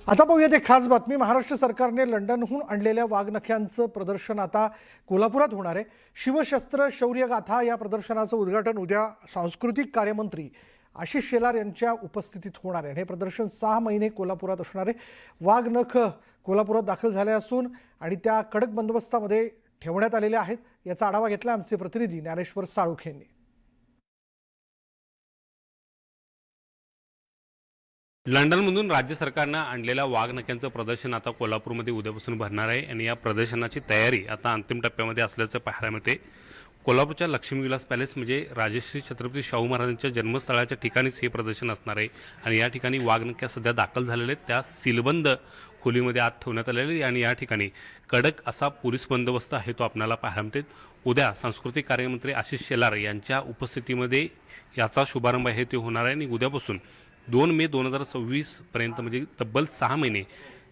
आता पाहूयात एक खास बातमी। महाराष्ट्र सरकारने लंडनहून आणलेल्या वाघनख्यांचं प्रदर्शन आता कोल्हापुरात होणार आहे। शिवशस्त्र शौर्य गाथा या प्रदर्शनाचं उद्घाटन उद्या सांस्कृतिक कार्यमंत्री आशिष शेलार यांच्या उपस्थितीत होणार आहे। हे प्रदर्शन 6 महिने कोल्हापुरात असणार आहे। वाघनख कोल्हापुरात दाखल झाले असून आणि त्या कडक बंदोबस्तामध्ये ठेवण्यात आलेले आहेत। याचा आढावा घेतला आमचे प्रतिनिधी ज्ञानेश्वर साळुख यांनी। लंडनमधून राज्य सरकारनं आणलेल्या वाघनख्यांचं प्रदर्शन आता कोल्हापूरमध्ये उद्यापासून भरणार आहे आणि या प्रदर्शनाची तयारी आता अंतिम टप्प्यामध्ये असल्याचं पाहायला मिळते। कोल्हापूरच्या लक्ष्मीविलास पॅलेस म्हणजे राजश्री छत्रपती शाहू महाराजांच्या जन्मस्थळाच्या ठिकाणीच हे प्रदर्शन असणार आहे आणि या ठिकाणी वाघनख्या सध्या दाखल झालेले आहेत। त्या सीलबंद खोलीमध्ये आत ठेवण्यात आलेले आणि या ठिकाणी कडक असा पोलीस बंदोबस्त आहे तो आपल्याला पाहायला मिळते। उद्या सांस्कृतिक कार्यमंत्री आशिष शेलार यांच्या उपस्थितीमध्ये याचा शुभारंभ आहे ते होणार आहे आणि उद्यापासून 2 मे 2026 पर्यंत म्हणजे तब्बल 6 महिने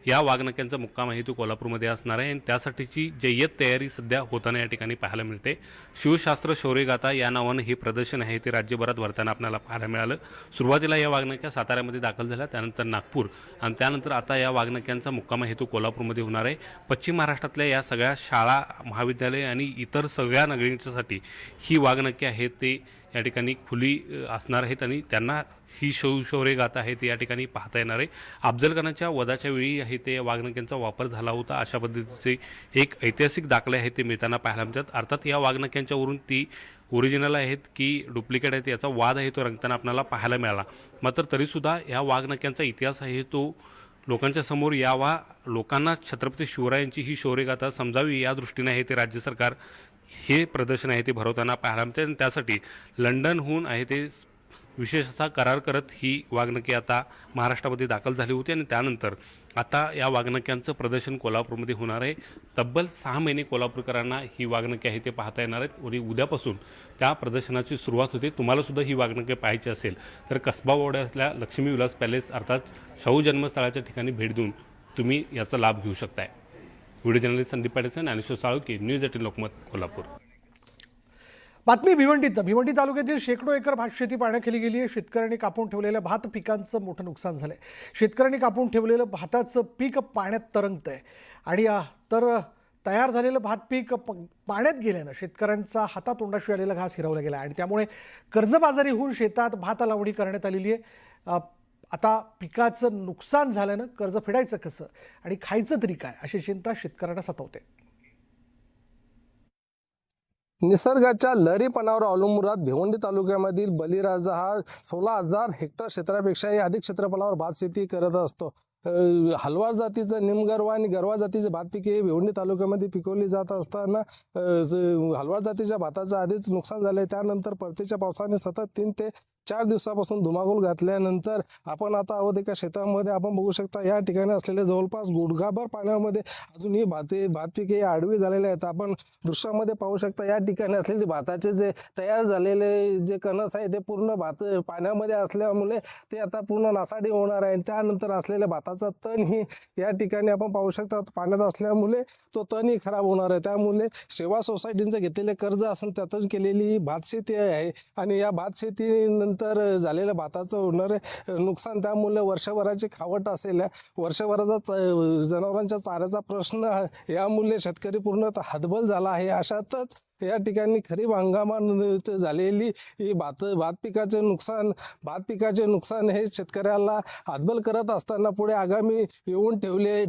या वाघनख्यांचा मुक्काम आहे तो कोल्हापूरमध्ये असणार आहे आणि त्यासाठीची जय्यत तयारी सध्या होताना या ठिकाणी पाहायला मिळते। शिवशास्त्र शौर्यगाथा या नावानं हे प्रदर्शन आहे ते राज्यभरात भरताना आपल्याला पाहायला मिळालं। सुरुवातीला या वाघनख्या साताऱ्यामध्ये दाखल झाल्या, त्यानंतर नागपूर आणि त्यानंतर आता या वाघनख्यांचा मुक्काम आहे तो कोल्हापूरमध्ये होणार आहे। पश्चिम महाराष्ट्रातल्या या सगळ्या शाळा, महाविद्यालय आणि इतर सगळ्या नागरिकांसाठी ही वाघनखे आहेत ते या ठिकाणी खुली असणार आहेत आणि त्यांना ही शौर्य गाथा आहे ती या ठिकाणी पाहता येणार आहे। अफजलखानाच्या वधाच्या वेळी आहे ते वाघनख्यांचा वापर झाला होता अशा पद्धतीचे एक ऐतिहासिक दाखले आहेत ते मिळताना पाहायला मिळतात। अर्थात या वाघनख्यांच्यावरून ती ओरिजिनल आहेत की डुप्लिकेट आहेत याचा वाद आहे तो रंगताना आपल्याला पाहायला मिळाला। मात्र तरीसुद्धा या वाघनख्यांचा इतिहास आहे तो लोकांच्या समोर यावा, लोकांना छत्रपती शिवरायांची ही शौर्यगाथा समजावी या दृष्टीने आहे ते राज्य सरकार हे प्रदर्शन आहे ते भरवताना पाहायला मिळते आणि त्यासाठी लंडनहून आहे ते विशेष असा करार करत ही वाघनखे आता महाराष्ट्रामध्ये दाखल झाली होती आणि त्यानंतर आता या वाघनख्यांचं प्रदर्शन कोल्हापूरमध्ये होणार आहे। तब्बल 6 महिने कोल्हापूरकरांना ही वाघनखे आहे ते पाहता येणार आहेत आणि उद्यापासून त्या प्रदर्शनाची सुरुवात होते। तुम्हाला सुद्धा ही वाघनखे पाहायची असेल तर कसबा वाड्यातल्या लक्ष्मीविलास पॅलेस अर्थात शाहू जन्मस्थळाच्या ठिकाणी भेट देऊन तुम्ही याचा लाभ घेऊ शकताय। Video journalist Sandeep Patesan, Dnyaneshwar Salunkhe, news 18 Lokmat, Kolhapur. बातमी भिवंडी तालुक्यातील शेकडो एकर भातशेती पाण्याखाली गेली आहे। शेतकऱ्यांनी कापून ठेवलेल्या भात पिकांचं मोठं नुकसान झालंय। शेतकऱ्यांनी कापून ठेवलेलं भाताचं पीक पाण्यात तरंगतंय आणि तयार झालेलं भात पीक पाण्यात गेल्यानं शेतकऱ्यांचा हातातोंडाशी आलेला घास हिरावला गेला आणि त्यामुळे कर्जबाजारी होऊन शेतात भात लावणी करण्यात आलेली आहे। आता पिकाचं नुकसान झाल्यानं कर्ज फेडायचं कसं आणि खायचं तरी काय अशी चिंता शेतकऱ्यांना सतावते। निसर्गाच्या लहरीपणावर अवलंबून भिवंडी तालुक्यामधील बलिराजा हा 16,000 हेक्टर क्षेत्रापेक्षाही अधिक क्षेत्रफळावर भात शेती करत असतो। हलवार जातीचं निमगरवा आणि गरवा जातीचे भात पिके हे भिवंडी तालुक्यामध्ये पिकवली जात असताना हलवार जातीच्या भाताचं आधीच नुकसान झालंय। त्यानंतर परतीच्या पावसाने सतत 3 ते 4 दिवसापासून धुमाकूळ घातल्यानंतर आपण आता आहोत एका शेतामध्ये। आपण बघू शकता या ठिकाणी असलेले जवळपास गुडघाभर पाण्यामध्ये अजूनही भात पिके आडवी झालेले आहेत। आपण दृश्यामध्ये पाहू शकता या ठिकाणी असलेले भाताचे जे तयार झालेले जे कणस आहे ते पूर्ण भात पाण्यामध्ये असल्यामुळे ते आता पूर्ण नासाडी होणार आहे। त्यानंतर असलेल्या भाताचा तण ही या ठिकाणी आपण पाहू शकता पाण्यात असल्यामुळे तो तणही खराब होणार आहे। त्यामुळे सेवा सोसायटीचं घेतलेले कर्ज असून त्यातून केलेली भात शेती आहे आणि या भात शेतीनंतर झालेल्या भाताचं होणारे नुकसान, त्यामुळे वर्षभराची खावट असेल, वर्षभराचा जनावरांच्या चाऱ्याचा प्रश्न यामुळे शेतकरी पूर्णतः हतबल झाला आहे। अशातच या ठिकाणी खरीप हंगामात झालेली ही भात पिकाचे नुकसान हे शेतकऱ्याला हतबल करत असताना पुढे आगामी येऊन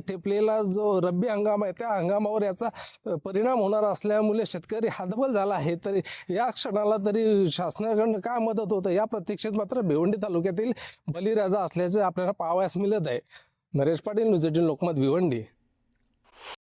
ठेपलेला जो रब्बी हंगाम आहे त्या हंगामावर याचा परिणाम होणार असल्यामुळे शेतकरी हतबल झाला आहे। तरी या क्षणाला तरी शासनाकडून काय मदत होतं या प्रतीक्षेत मात्र भिवंडी तालुक्यातील बलिराजा असल्याचे आपल्याला पाहावयास मिळत आहे। नरेश पाटील, न्यूज 18 लोकमत, भिवंडी।